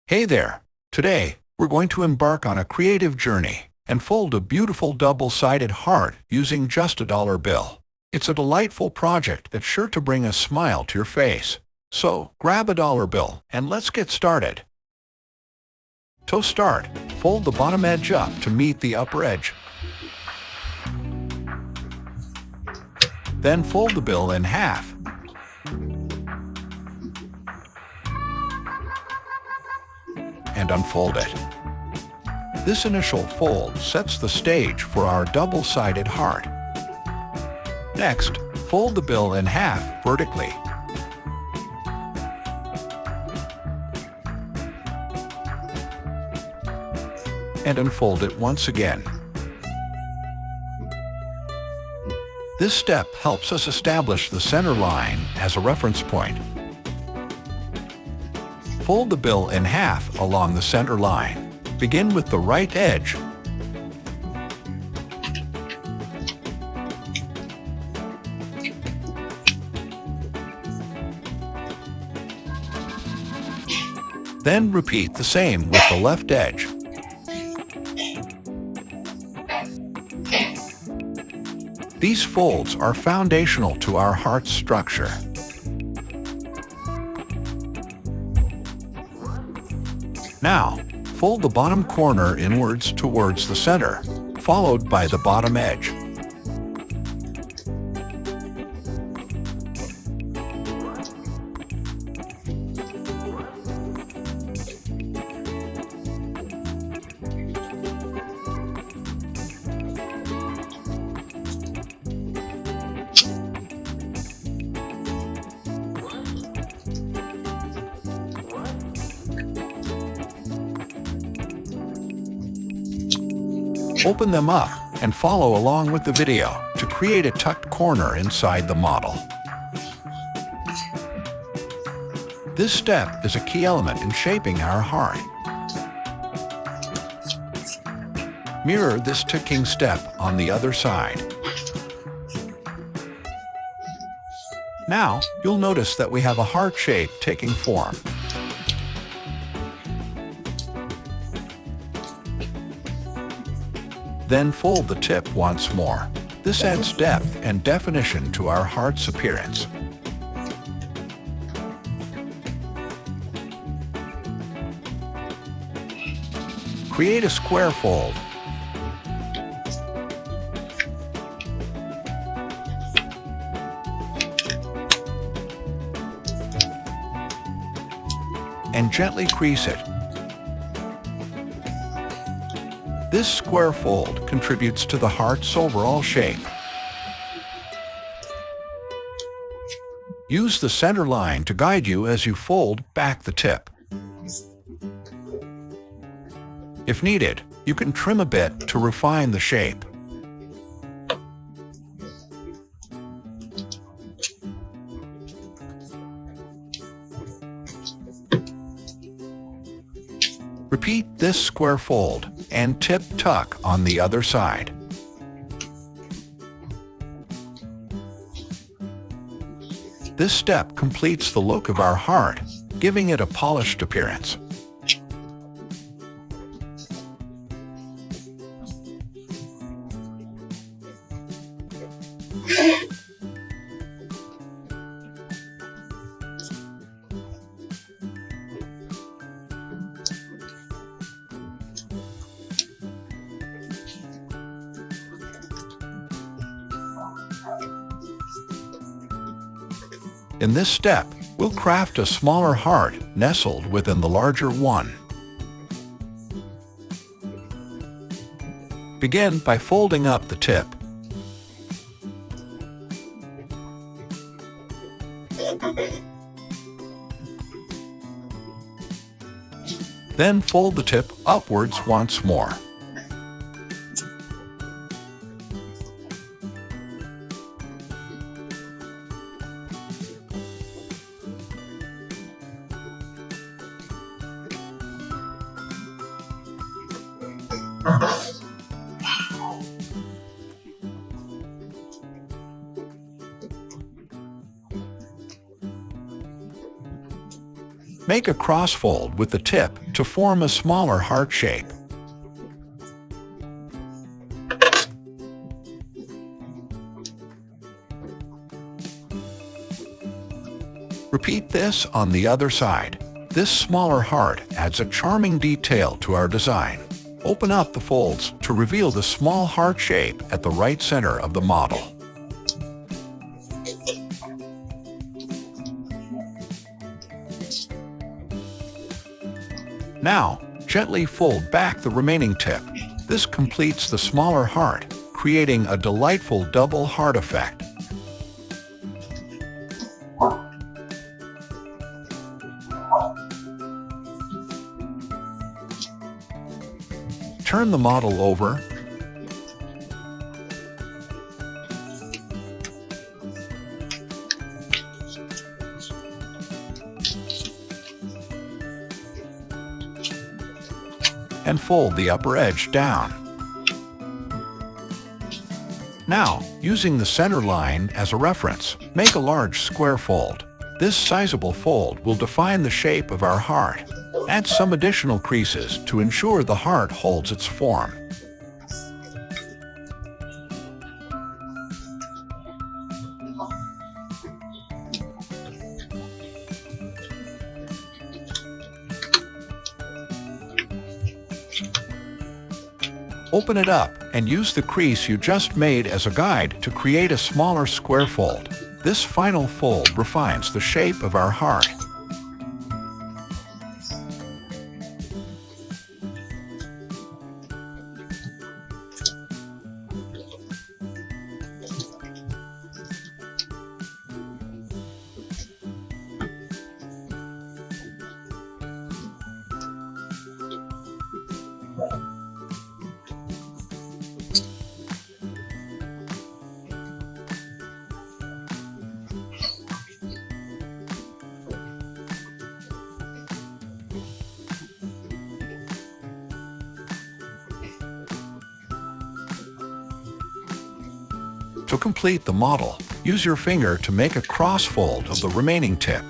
Hey there! Today, we're going to embark on a creative journey and fold a beautiful double-sided heart using just a dollar bill. It's a delightful project that's sure to bring a smile to your face. So, grab a dollar bill and let's get started. To start, fold the bottom edge up to meet the upper edge. Then fold the bill in half. And unfold it. This initial fold sets the stage for our double-sided heart. Next, fold the bill in half vertically. And unfold it once again. This step helps us establish the center line as a reference point. Fold the bill in half along the center line. Begin with the right edge. Then repeat the same with the left edge. These folds are foundational to our heart's structure. Now, fold the bottom corner inwards towards the center, followed by the bottom edge. Open them up and follow along with the video to create a tucked corner inside the model. This step is a key element in shaping our heart. Mirror this ticking step on the other side. Now, you'll notice that we have a heart shape taking form. Then fold the tip once more. This adds depth and definition to our heart's appearance. Create a square fold. And gently crease it. This square fold contributes to the heart's overall shape. Use the center line to guide you as you fold back the tip. If needed, you can trim a bit to refine the shape. Repeat this square fold and tip tuck on the other side. This step completes the look of our heart, giving it a polished appearance. In this step, we'll craft a smaller heart nestled within the larger one. Begin by folding up the tip. Then fold the tip upwards once more. Make a cross fold with the tip to form a smaller heart shape. Repeat this on the other side. This smaller heart adds a charming detail to our design. Open up the folds to reveal the small heart shape at the right center of the model. Now, gently fold back the remaining tip. This completes the smaller heart, creating a delightful double heart effect. Turn the model over. And fold the upper edge down. Now, using the center line as a reference, make a large square fold. This sizable fold will define the shape of our heart. Add some additional creases to ensure the heart holds its form. Open it up and use the crease you just made as a guide to create a smaller square fold. This final fold refines the shape of our heart. To complete the model, use your finger to make a cross fold of the remaining tip.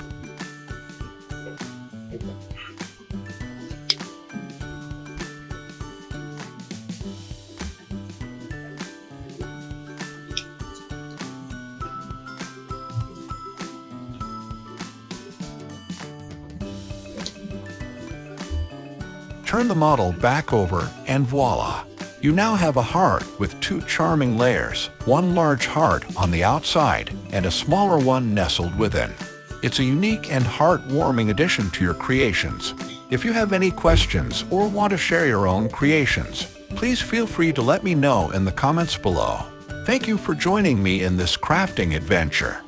Turn the model back over and voila! You now have a heart with two charming layers, one large heart on the outside and a smaller one nestled within. It's a unique and heartwarming addition to your creations. If you have any questions or want to share your own creations, please feel free to let me know in the comments below. Thank you for joining me in this crafting adventure.